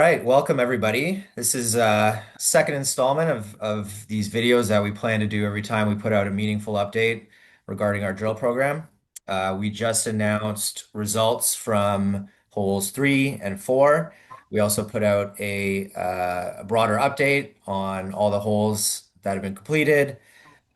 Right, welcome everybody. This is second installment of these videos that we plan to do every time we put out a meaningful update regarding our drill program. We just announced results from holes 3 and 4. We also put out a broader update on all the holes that have been completed.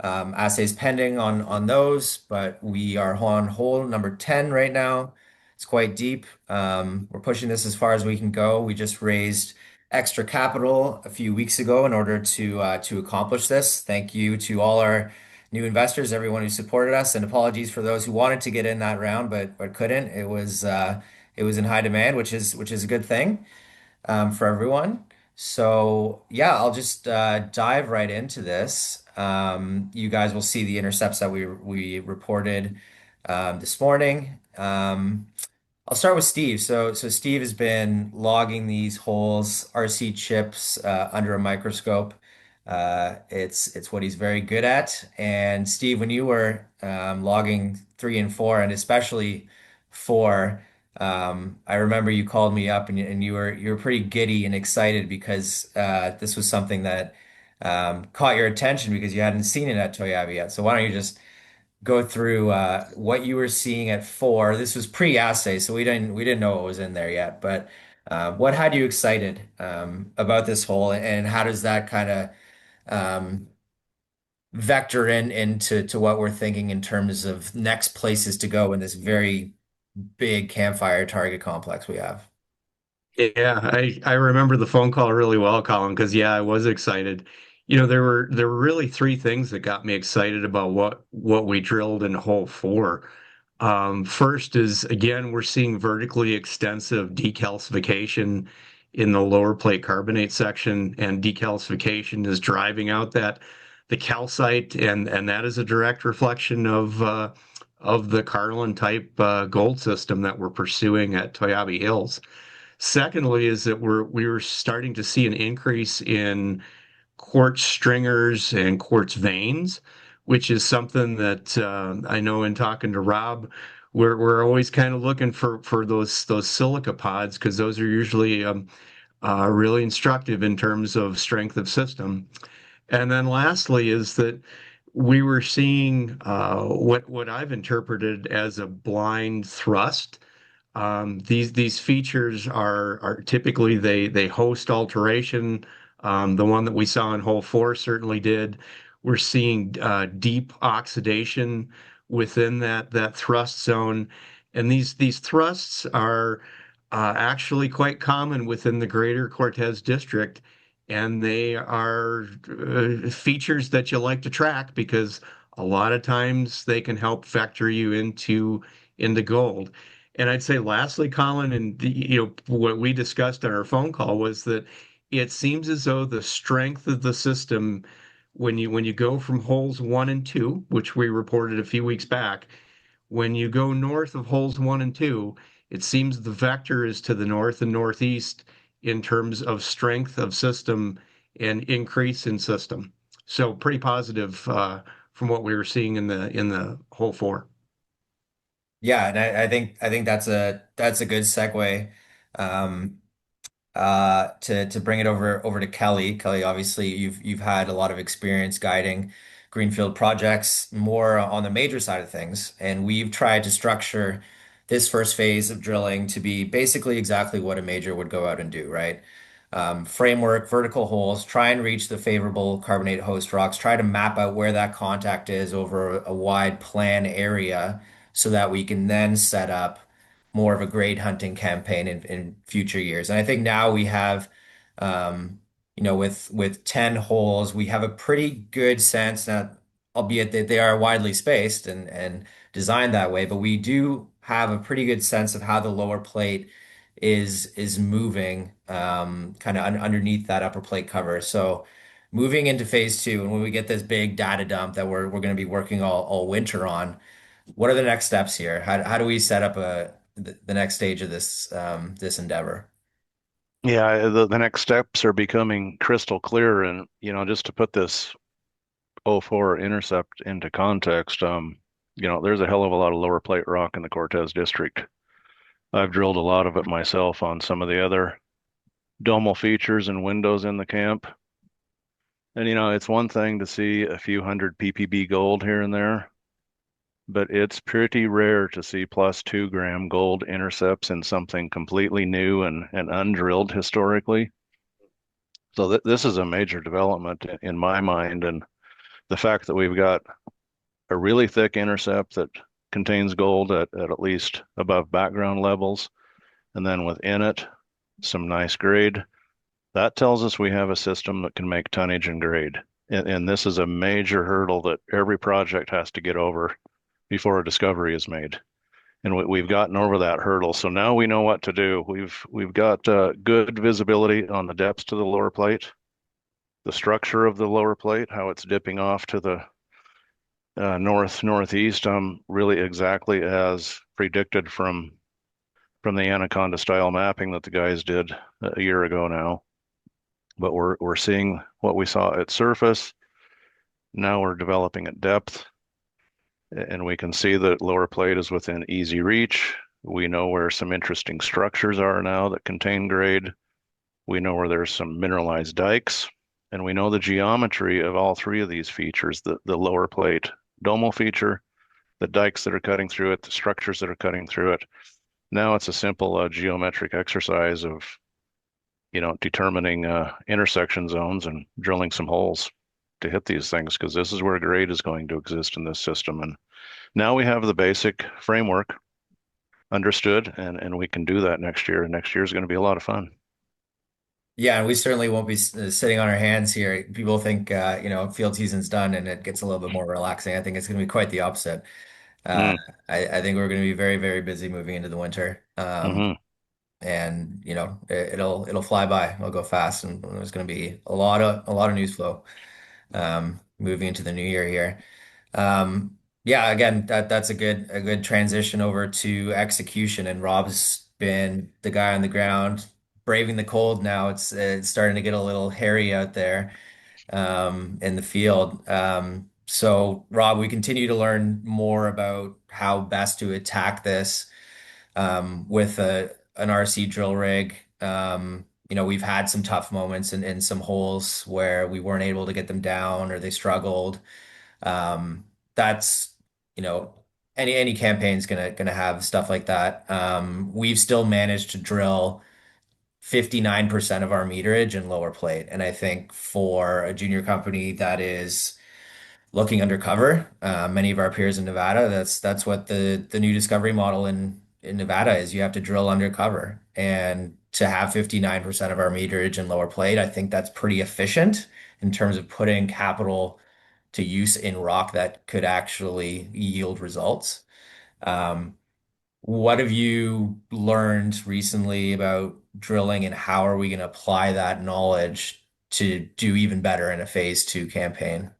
Assays pending on those, but we are on hole number 10 right now. It's quite deep. We're pushing this as far as we can go. We just raised extra capital a few weeks ago in order to accomplish this. Thank you to all our new investors, everyone who supported us, and apologies for those who wanted to get in that round but couldn't. It was in high demand, which is a good thing for everyone. So yeah, I'll just dive right into this. You guys will see the intercepts that we reported this morning. I'll start with Steve. So Steve has been logging these holes, RC chips under a microscope. It's what he's very good at. And Steve, when you were logging 3 and 4, and especially 4, I remember you called me up and you were pretty giddy and excited because this was something that caught your attention because you hadn't seen it at Toiyabe yet. So why don't you just go through what you were seeing at 4? This was pre-assay, so we didn't know what was in there yet. But what had you excited about this hole, and how does that kind of um, vector into what we're thinking in terms of next places to go in this very big campfire target complex we have? Yeah, I remember the phone call really well, Colin, because yeah, I was excited. There were really three things that got me excited about what we drilled in hole four. First is again, we're seeing vertically extensive decalcification in the lower plate carbonate section, and decalcification is driving out that the calcite, and that is a direct reflection of the Carlin-type gold system that we're pursuing at Toiyabe Hills. Secondly, is that we were starting to see an increase in quartz stringers and quartz veins, which is something that I know in talking to Rob, we're always kind of looking for those silica pods because those are usually really instructive in terms of strength of system. And then lastly is that we were seeing what I've interpreted as a blind thrust. These features are typically they host alteration. The one that we saw in hole four certainly did. We're seeing deep oxidation within that thrust zone, and these thrusts are actually quite common within the greater Cortez district, and they are features that you like to track because a lot of times they can help vector you into gold. And I'd say lastly, Colin, and what we discussed on our phone call was that it seems as though the strength of the system, when you go from holes 1 and 2, which we reported a few weeks back, when you go north of holes 1 and 2, it seems the vector is to the north and northeast in terms of strength of system and increase in system. So pretty positive from what we were seeing in the hole four. Yeah, and I think that's a good segue. Um, to bring it over to Kelly. Kelly, obviously you've had a lot of experience guiding greenfield projects more on the major side of things, and we've tried to structure this first phase of drilling to be basically exactly what a major would go out and do, right? Framework, vertical holes, try and reach the favorable carbonate host rocks, try to map out where that contact is over a wide plan area so that we can then set up more of a grade hunting campaign in future years. And I think now we have, with 10 holes, we have a pretty good sense now, albeit that they are widely spaced and designed that way, but we do have a pretty good sense of how the lower plate is moving kind of underneath that upper plate cover. So moving into phase two, and when we get this big data dump that we're going to be working all winter on, what are the next steps here? How do we set up the next stage of this endeavor? Yeah, the next steps are becoming crystal clear. And, just to put this O4 intercept into context, there's a hell of a lot of lower plate rock in the Cortez district. I've drilled a lot of it myself on some of the other domal features and windows in the camp. And it's one thing to see a few hundred ppb gold here and there, but it's pretty rare to see +2 gram gold intercepts in something completely new and undrilled historically. So this is a major development in my mind, and the fact that we've got a really thick intercept that contains gold at least above background levels, and then within it, some nice grade. That tells us we have a system that can make tonnage and grade. And this is a major hurdle that every project has to get over before a discovery is made. And we've gotten over that hurdle. So now we know what to do. We've got good visibility on the depths to the lower plate, the structure of the lower plate, how it's dipping off to the northeast, really exactly as predicted from the Anaconda style mapping that the guys did a year ago now. But we're seeing what we saw at surface. Now we're developing at depth, and we can see that lower plate is within easy reach. We know where some interesting structures are now that contain grade. We know where there's some mineralized dikes, and we know the geometry of all three of these features, the lower plate domal feature, the dikes that are cutting through it, the structures that are cutting through it. Now it's a simple geometric exercise of determining intersection zones and drilling some holes to hit these things, because this is where grade is going to exist in this system. And now we have the basic framework understood, and we can do that next year. And next year is going to be a lot of fun. Yeah, and we certainly won't be sitting on our hands here. People think, field season's done and it gets a little bit more relaxing. I think it's going to be quite the opposite. Uh, Mm, I think we're going to be very, very busy moving into the winter. hmm And it'll fly by. It'll go fast, and there's going to be a lot of news flow moving into the new year here. Yeah, again, that's a good transition over to execution, and Rob's been the guy on the ground braving the cold now. It's starting to get a little hairy out there in the field. So Rob, we continue to learn more about how best to attack this with an RC drill rig. We've had some tough moments in some holes where we weren't able to get them down or they struggled. That's, you know, any campaign's gonna have stuff like that. We've still managed to drill 59% of our meterage in lower plate. And I think for a junior company that is looking undercover. Many of our peers in Nevada, that's what the new discovery model in Nevada is. You have to drill undercover, and to have 59% of our meterage in lower plate, I think that's pretty efficient in terms of putting capital to use in rock that could actually yield results. Um, what have you learned recently about drilling, and how are we going to apply that knowledge to do even better in a phase two campaign?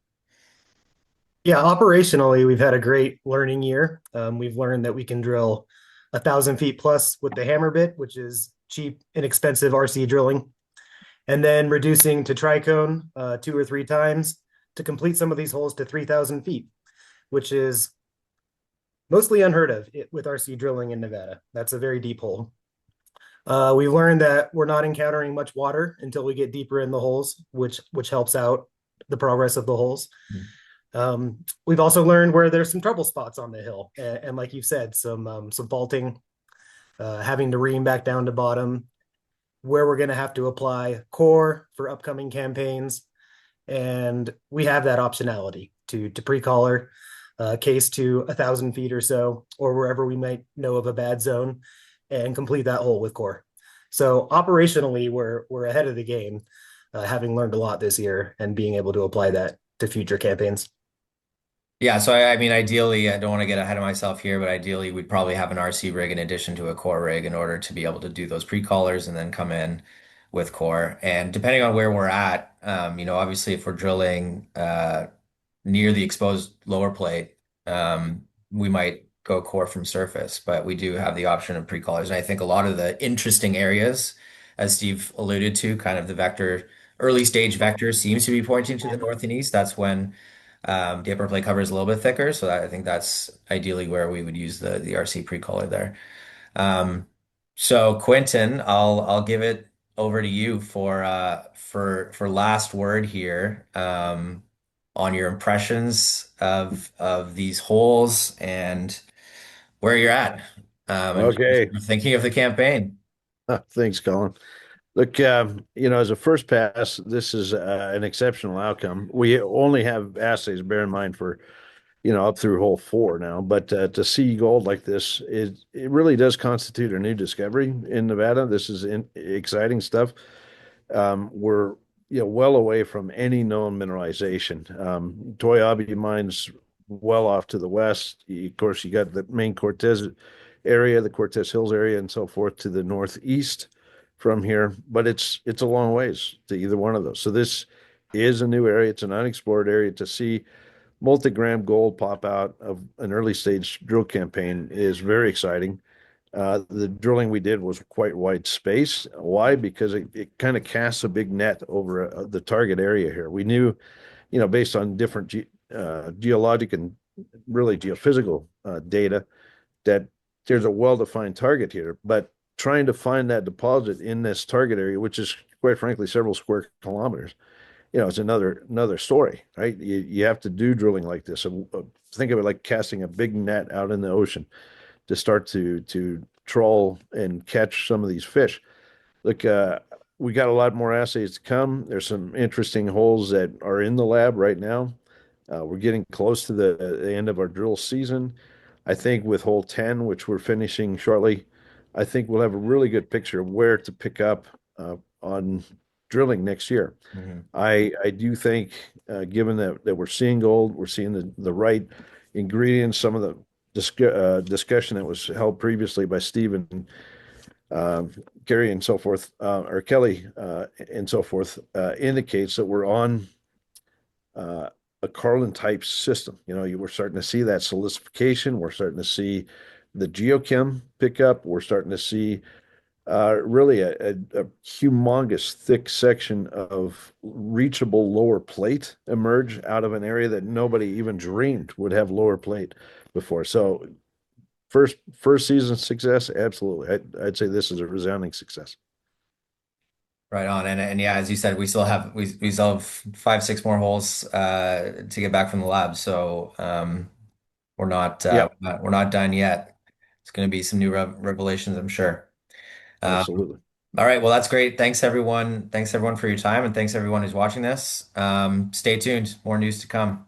Yeah, operationally, we've had a great learning year. We've learned that we can drill 1,000 feet plus with the hammer bit, which is cheap, inexpensive RC drilling, and then reducing to tricone 2 or 3 times to complete some of these holes to 3,000 feet, which is mostly unheard of with RC drilling in Nevada. That's a very deep hole. We learned that we're not encountering much water until we get deeper in the holes, which helps out the progress of the holes. We've also learned where there's some trouble spots on the hill, and like you said, some faulting, having to ream back down to bottom, where we're going to have to apply core for upcoming campaigns, and we have that optionality to pre-collar case to 1,000 feet or so, or wherever we might know of a bad zone, and complete that hole with core. So operationally, we're ahead of the game, having learned a lot this year and being able to apply that to future campaigns. Yeah, so I mean, ideally, I don't want to get ahead of myself here, but ideally, we'd probably have an RC rig in addition to a core rig in order to be able to do those pre-collars and then come in with core. And depending on where we're at, obviously, if we're drilling near the exposed lower plate, we might go core from surface, but we do have the option of pre-collars. And I think a lot of the interesting areas, as Steve alluded to, kind of the vector, early stage vector seems to be pointing to the north and east. That's when the upper plate cover is a little bit thicker, so I think that's ideally where we would use the RC pre-collar there. Um, so Quinton, I'll give it over to you for last word here, on your impressions of these holes and where you're at, and Okay. you're thinking of the campaign. Thanks, Colin. Look, as a first pass, this is an exceptional outcome. We only have assays, bear in mind, for, up through hole 4 now, but to see gold like this, it really does constitute a new discovery in Nevada. This is exciting stuff. We're, well away from any known mineralization. Toiyabe mine's well off to the west. Of course, you got the main Cortez area, the Cortez Hills area, and so forth to the northeast from here. But it's a long ways to either one of those. So this is a new area. It's an unexplored area. To see multi-gram gold pop out of an early stage drill campaign is very exciting. The drilling we did was quite wide space. Why? Because it kind of casts a big net over the target area here. We knew, based on different geologic and really geophysical data, that there's a well-defined target here. But trying to find that deposit in this target area, which is quite frankly several square kilometers, it's another story, right? You have to do drilling like this. So think of it like casting a big net out in the ocean to start to troll and catch some of these fish. Look, we got a lot more assays to come. There's some interesting holes that are in the lab right now. We're getting close to the end of our drill season. I think with hole 10, which we're finishing shortly, I think we'll have a really good picture of where to pick up on drilling next year. Mhm. I do think, given that we're seeing gold, we're seeing the right ingredients, some of the discussion that was held previously by Stephen, Gary, and so forth, or Kelly, and so forth, indicates that we're on a Carlin-type system. We're starting to see that solidification. We're starting to see the geochem pick up. We're starting to see really a humongous thick section of reachable lower plate emerge out of an area that nobody even dreamed would have lower plate before. So first season success, absolutely. I'd say this is a resounding success. Right on. And yeah, as you said, we still have 5, 6 more holes to get back from the lab. So Yeah, we're not done yet. It's going to be some new revelations, I'm sure. Um, absolutely. all right, well, that's great. Thanks everyone. Thanks everyone for your time, and thanks everyone who's watching this. Stay tuned. More news to come.